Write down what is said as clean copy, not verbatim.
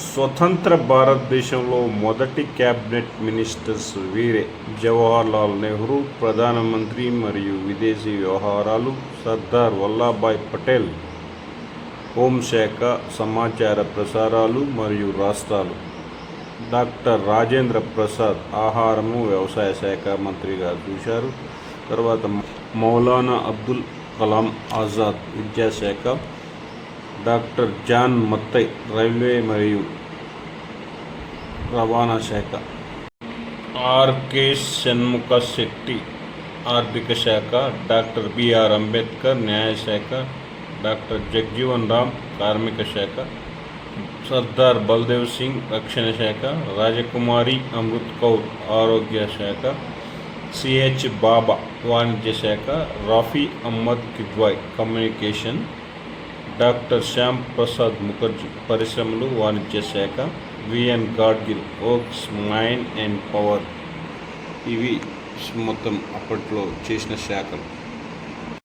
స్వతంత్ర భారతదేశంలో మొదటి క్యాబినెట్ మినిస్టర్స్ వీరే. జవహర్లాల్ నెహ్రూ ప్రధానమంత్రి మరియు విదేశీ వ్యవహారాలు, సర్దార్ వల్లభాయ్ పటేల్ హోంశాఖ, సమాచార ప్రసారాలు మరియు రాష్ట్రాలు, డాక్టర్ రాజేంద్ర ప్రసాద్ ఆహారము వ్యవసాయ శాఖ మంత్రిగా చూశారు. తర్వాత మౌలానా అబ్దుల్ కలాం ఆజాద్ విద్యాశాఖ, డాక్టర్ జాన్ మత్తై రైల్వే మరియు రవాణా శాఖ, ఆర్కే షణ్ముఖ శెట్టి ఆర్థిక శాఖ, డాక్టర్ బిఆర్ అంబేద్కర్ న్యాయశాఖ, డాక్టర్ జగ్జీవన్ రామ్ కార్మిక శాఖ, సర్దార్ బల్దేవ్ సింగ్ రక్షణ శాఖ, రాజకుమారి అమృత్ కౌర్ ఆరోగ్య శాఖ, సిహెచ్ బాబా వాణిజ్య శాఖ, రఫీ అహ్మద్ కిద్వాయ్ కమ్యూనికేషన్, డాక్టర్ శ్యామ్ ప్రసాద్ ముఖర్జీ పరిశ్రమలు వాణిజ్య శాఖ, VN Gadgil works mine and power. ఇవి మొత్తం అప్పట్లో చేసిన శాఖలు.